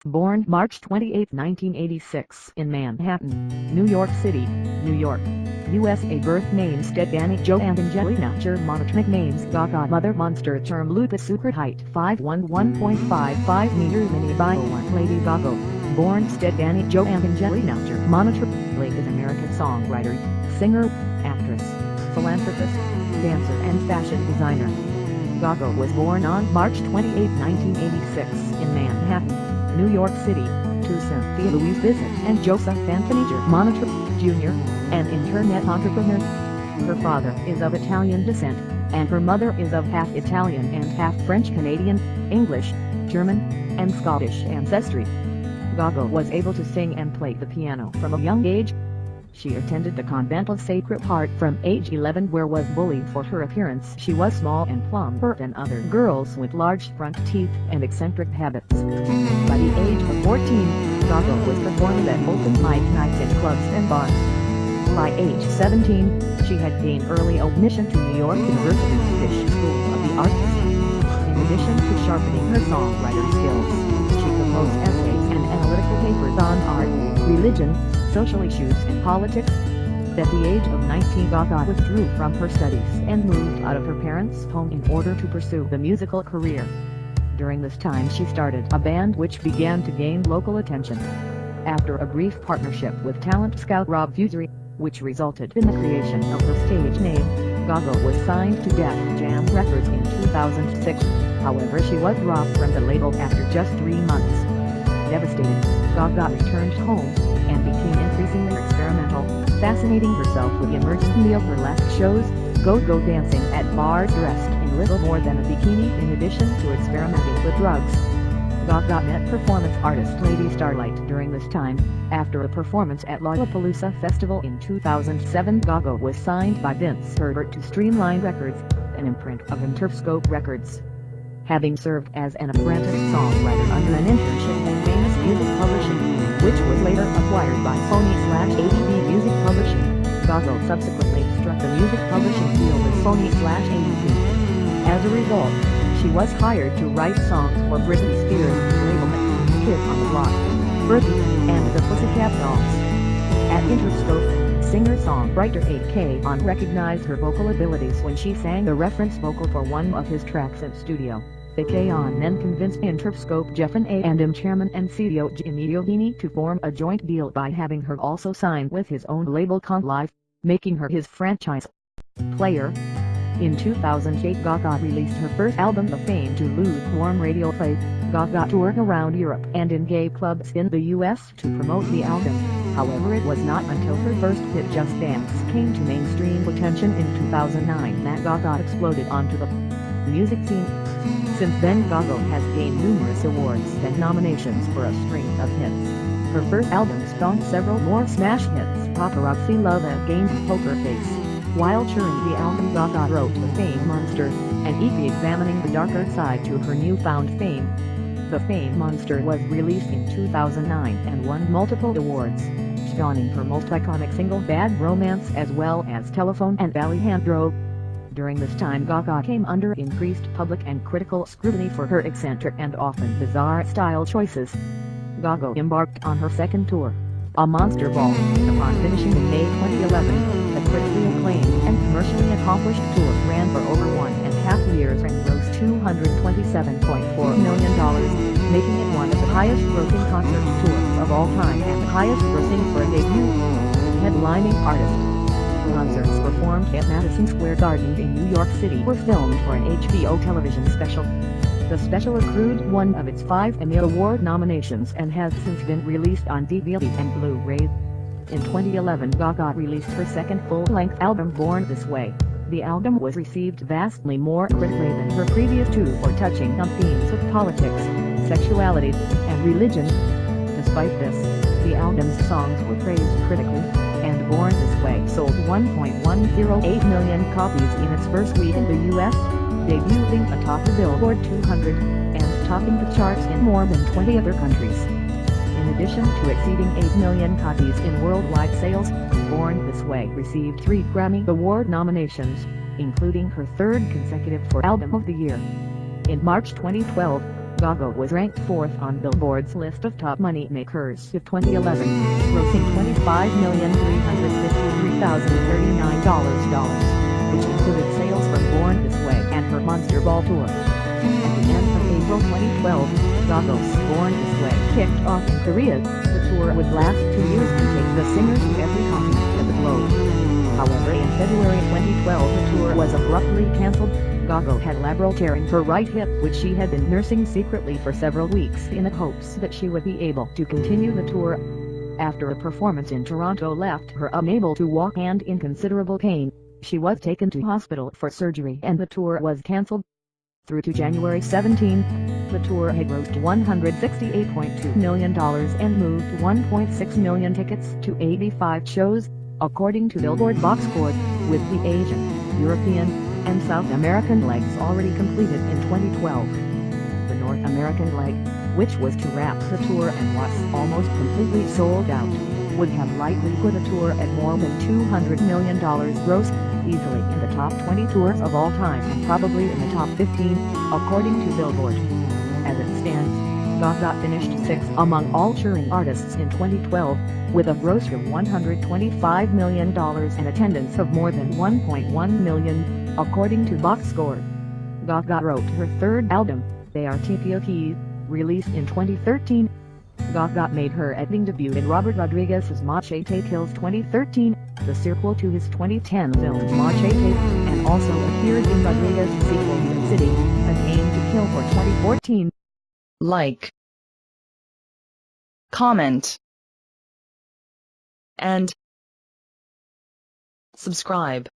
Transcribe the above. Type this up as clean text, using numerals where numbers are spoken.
Born March 28, 1986 in Manhattan, New York City, New York, USA. Birth name Stefani Joanne Angelina Germanotta. Nicknames GaGa. Mother Monster. Term Loopy. Sucra. Height 5'11.55 meters. Mini Bio 1. Lady Gaga. Born Stefani Joanne Angelina Germanotta. Is American songwriter, singer, actress, philanthropist, dancer and fashion designer. GaGa was born on March 28, 1986 in Manhattan, New York City, to Cynthia Louise Bissett and Joseph Anthony Germanotta, Jr., an internet entrepreneur. Her father is of Italian descent, and her mother is of half Italian and half French-Canadian, English, German, and Scottish ancestry. GaGa was able to sing and play the piano from a young age. She attended the Convent of Sacred Heart from age 11, where was bullied for her appearance. She was small and plumper than other girls with large front teeth and eccentric habits. By the age of 14, GaGa was performing at open mic nights in clubs and bars. By age 17, she had gained early admission to New York University's Fish School of the Arts. In addition to sharpening her songwriter skills, she composed essays and analytical papers on art, religion, social issues and politics. At the age of 19, GaGa withdrew from her studies and moved out of her parents' home in order to pursue the musical career. During this time she started a band which began to gain local attention. After a brief partnership with talent scout Rob Fusari, which resulted in the creation of her stage name, GaGa was signed to Def Jam Records in 2006. However, she was dropped from the label after just 3 months. Devastated, GaGa returned home and became increasingly experimental, fascinating herself with the emergent neo-burlesque shows, go-go dancing at bars dressed in little more than a bikini. In addition to experimenting with drugs, GaGa met performance artist Lady Starlight during this time. After a performance at Lollapalooza Festival in 2007, GaGa was signed by Vince Herbert to Streamline Records, an imprint of Interscope Records. Having served as an apprentice songwriter under an internship at Famous Music Publishing, which was later acquired by Sony/ADB Music Publishing, GaGa subsequently struck the music publishing deal with Sony/ADB. As a result, she was hired to write songs for Britney Spears' label Kid on the Block, Bertie, and the Pussycat Dolls. At Interscope, singer-songwriter 8K recognized her vocal abilities when she sang the reference vocal for one of his tracks in studio. 8K then convinced Interscope Jeff and A&M chairman and CEO Jimmy Iovine to form a joint deal by having her also sign with his own label Con Live, making her his franchise player. In 2008, GaGa released her first album of fame to lukewarm radio play. GaGa toured around Europe and in gay clubs in the US to promote the album. However, it was not until her first hit Just Dance came to mainstream attention in 2009 that GaGa exploded onto the music scene. Since then, GaGa has gained numerous awards and nominations for a string of hits. Her first album spawned several more smash hits: Paparazzi Love and Game, Poker Face. While touring the album, GaGa wrote The Fame Monster, an EP examining the darker side to her newfound fame. The Fame Monster was released in 2009 and won multiple awards, spawning her most iconic single Bad Romance as well as Telephone and Alejandro. During this time, GaGa came under increased public and critical scrutiny for her eccentric and often bizarre style choices. GaGa embarked on her second tour, A Monster Ball, upon finishing in May 2011. The critically acclaimed and commercially accomplished tour ran for over 1.5 years and grossed $227.4 million, making it one of the highest-grossing concert tours of all time and the highest-grossing for a debut. Headlining artist. Concerts performed at Madison Square Garden in New York City were filmed for an HBO television special. The special accrued one of its 5 Emmy Award nominations and has since been released on DVD and Blu-ray. In 2011, GaGa released her second full-length album Born This Way. The album was received vastly more critically than her previous 2 for touching on themes of politics, sexuality, and religion. Despite this, the album's songs were praised critically, and Born This Way sold 1.108 million copies in its first week in the US, debuting atop the Billboard 200, and topping the charts in more than 20 other countries. In addition to exceeding 8 million copies in worldwide sales, Born This Way received 3 Grammy Award nominations, including her 3rd consecutive for Album of the Year. In March 2012, GaGa was ranked 4th on Billboard's list of top money makers of 2011, grossing $25,353,039, which included sales from Born This Way and her Monster Ball tour. At the end of April 2012, GaGa's Born This Way kicked off in Korea. The tour would last 2 years and take the singer to every continent of the globe. However, in February 2012 the tour was abruptly cancelled. GaGa had labral tear in her right hip, which she had been nursing secretly for several weeks in the hopes that she would be able to continue the tour. After a performance in Toronto left her unable to walk and in considerable pain, she was taken to hospital for surgery and the tour was cancelled. Through to January 17, the tour had grossed $168.2 million and moved 1.6 million tickets to 85 shows, according to Billboard box score, with the Asian, European, and South American legs already completed in 2012. The North American leg, which was to wrap the tour and was almost completely sold out, would have likely put the tour at more than $200 million gross, easily in the top 20 tours of all time and probably in the top 15, according to Billboard. As it stands, GaGa finished 6th among all touring artists in 2012, with a gross of $125 million and attendance of more than 1.1 million, according to box score. GaGa wrote her third album, Biography, released in 2013. GaGa made her acting debut in Robert Rodriguez's Machete Kills 2013, the sequel to his 2010 film Machete, and also appeared in Rodriguez's sequel Sin City, A Game to Kill for 2014. Like, comment, and subscribe.